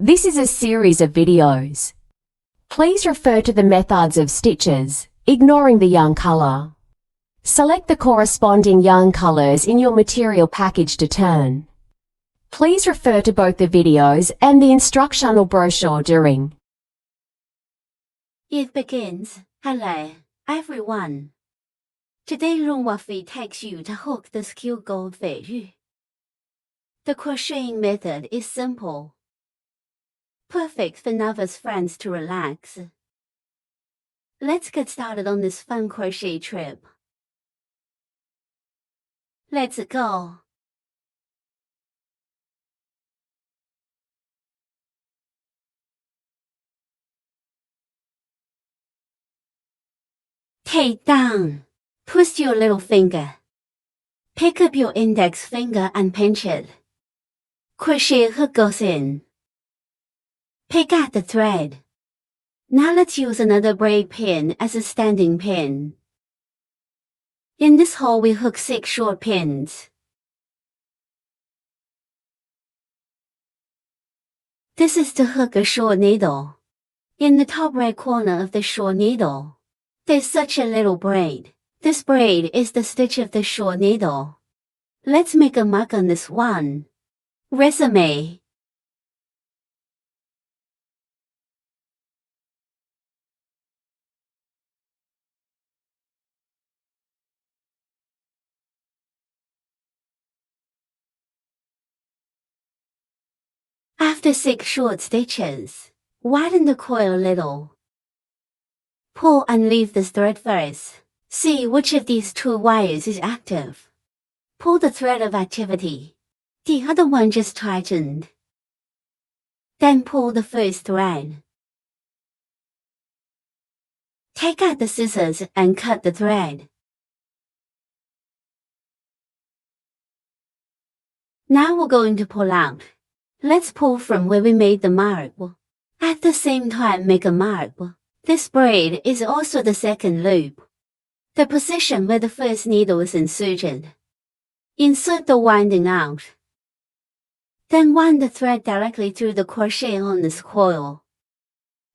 This is a series of videos. Please refer to the methods of stitches, ignoring the yarn color. Select the corresponding yarn colors in your material package to turn. Please refer to both the videos and the instructional brochure during. It begins. Hello, everyone. Today LUNUAFVY takes you to hook the skill goldfish. The crocheting method is simple. Perfect for novice friends to relax. Let's get started on this fun crochet trip. Let's go. Take down. Twist your little finger. Pick up your index finger and pinch it. Crochet hook goes in. Pick out the thread. Now let's use another braid pin as a standing pin. In this hole we hook 6 short pins. This is to hook a short needle. In the top right corner of the short needle, there's such a little braid. This braid is the stitch of the short needle. Let's make a mark on this one. Resume. After 6 short stitches, widen the coil a little. Pull and leave this thread first. See which of these 2 wires is active. Pull the thread of activity. The other one just tightened. Then pull the first thread. Take out the scissors and cut the thread. Now we're going to pull out. Let's pull from where we made the mark. At the same time make a mark. This braid is also the second loop. The position where the first needle is inserted. Insert the winding out. Then wind the thread directly through the crochet on this coil.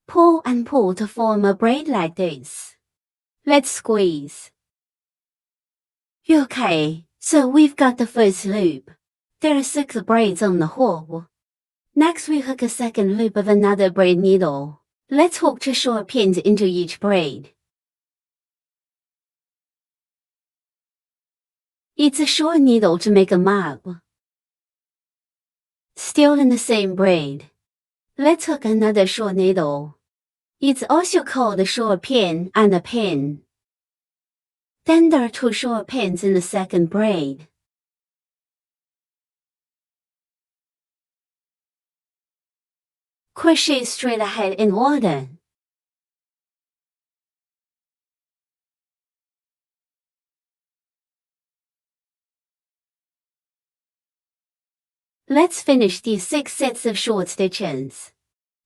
Pull and pull to form a braid like this. Let's squeeze. Okay, so we've got the first loop. There are 6 braids on the hook. Next we hook a second loop of another braid needle. Let's hook 2 short pins into each braid. It's a short needle to make a mark. Still in the same braid. Let's hook another short needle. It's also called a short pin and a pin. Then there are 2 short pins in the second braid. Crochet straight ahead in order. Let's finish these 6 sets of short stitches.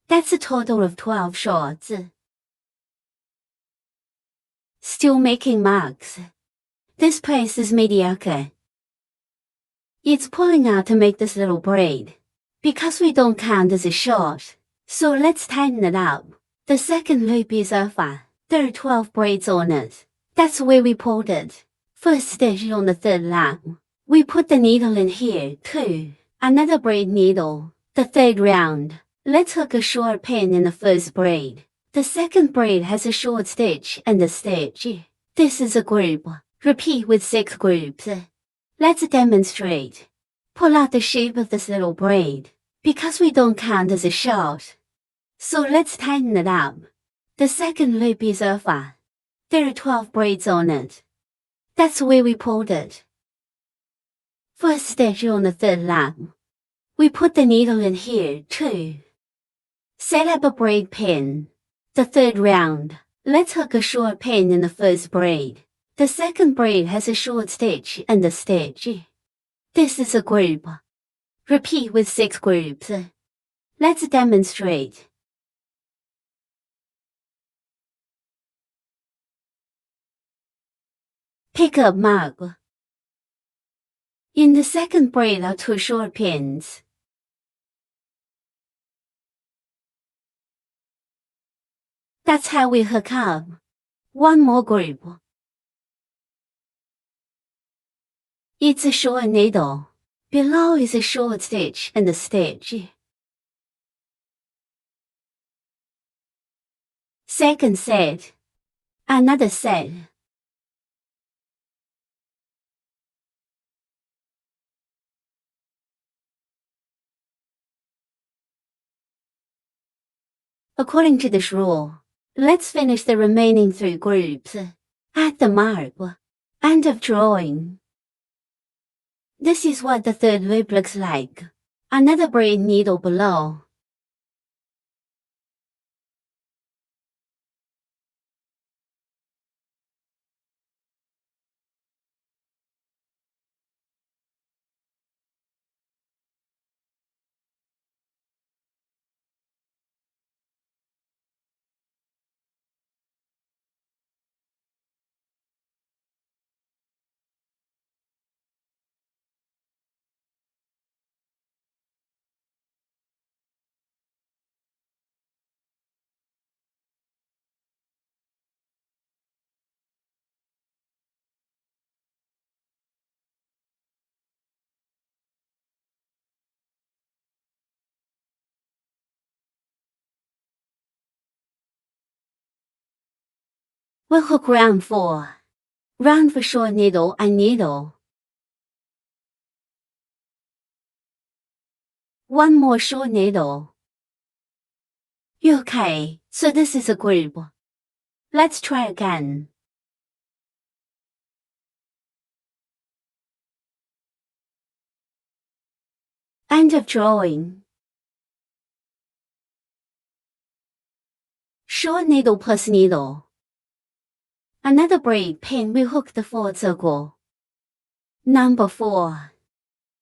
That's a total of 12 shorts. Still making marks. This place is mediocre. It's pulling out to make this little braid. Because we don't count as a short, so let's tighten it up. The second loop is alpha. There are 12 braids on it. That's where we pulled it. First stitch on the third loop. We put the needle in here too. Another braid needle. The third round. Let's hook a short pin in the first braid. The second braid has a short stitch and a stitch. This is a group. Repeat with 6 groups. Let's demonstrate. Pull out the shape of this little braid. Because we don't count as a short. So let's tighten it up. The second loop is alpha. There are 12 braids on it. That's where we pulled it. First stitch on the third loop. We put the needle in here too. Set up a braid pin. The third round. Let's hook a short pin in the first braid. The second braid has a short stitch and a stitch. This is a group. Repeat with 6 groups. Let's demonstrate. Pick up mark. In the second braid are 2 short pins. That's how we hook up. One more group. It's a short needle. Below is a short stitch and a stitch. Second set. Another set. According to this rule, let's finish the remaining 3 groups at the mark. End of drawing. This is what the third loop looks like. Another braid needle below. We'll hook round 4. Round for short needle and needle. One more short needle. Okay, so this is a group. Let's try again. End of drawing. Short needle plus needle. Another braid pin will hook the 4th circle. Number 4.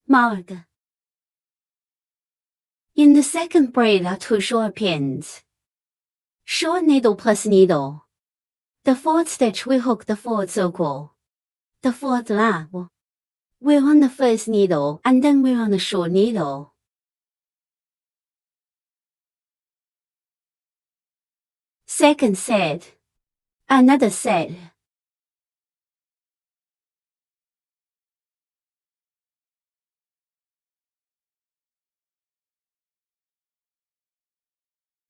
Mark. In the second braid are 2 short pins. Short needle plus needle. The 4th stitch will hook the 4th circle. The 4th lap. We're on the 1st needle and then we're on the short needle. Second set. Another set.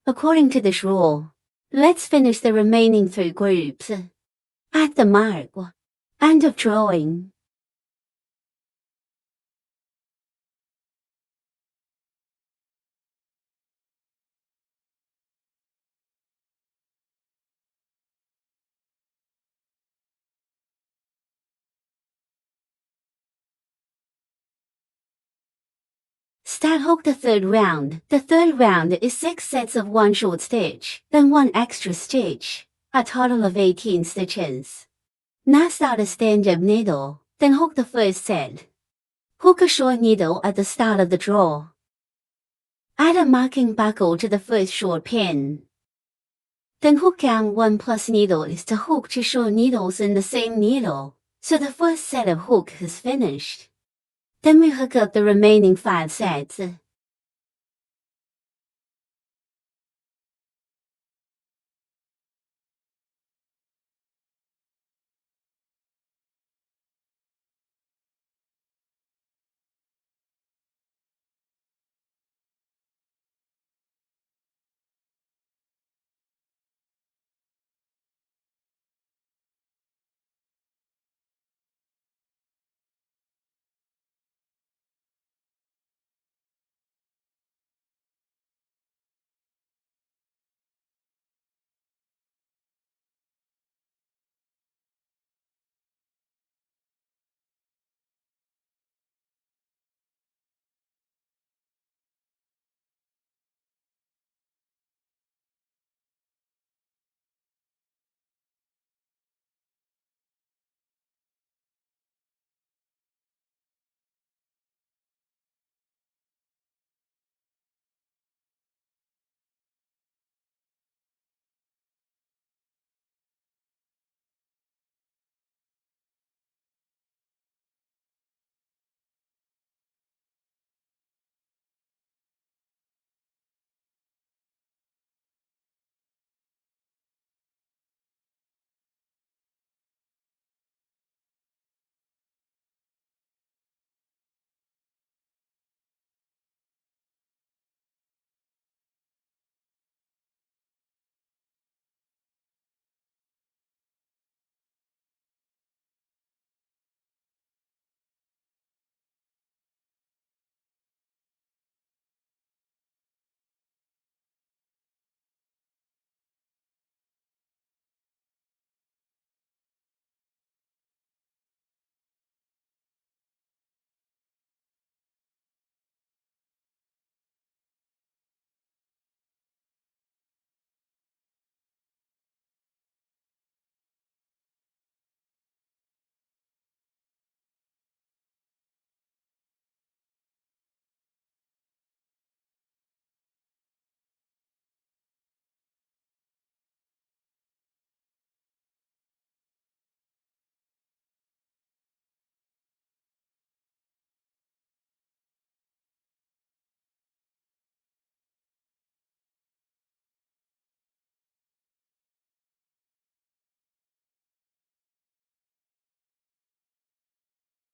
According to this rule, let's finish the remaining 3 groups at the mark. End of drawing. Start hook the 3rd round. The 3rd round is 6 sets of 1 short stitch, then 1 extra stitch, a total of 18 stitches. Now start a stand-up needle, then hook the 1st set. Hook a short needle at the start of the draw. Add a marking buckle to the 1st short pin. Then hook down 1 plus needle is to hook 2 short needles in the same needle, so the 1st set of hook is finished. Then we hook up the remaining 5 sets.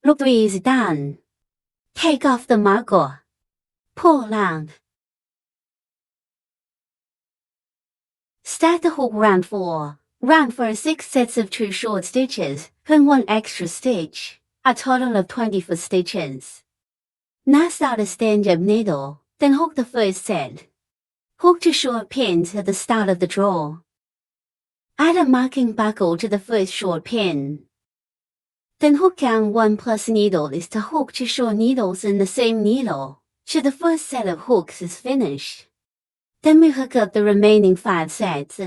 Loop 3 is done. Take off the marker. Pull around. Start the hook round 4. Round for 6 sets of 2 short stitches, and 1 extra stitch, a total of 24 stitches. Now start a stand-up needle, then hook the first set. Hook 2 short pins at the start of the draw. Add a marking buckle to the first short pin. Then hook down 1 plus needle is to hook 2 short needles in the same needle, till the first set of hooks is finished. Then we hook up the remaining 5 sets.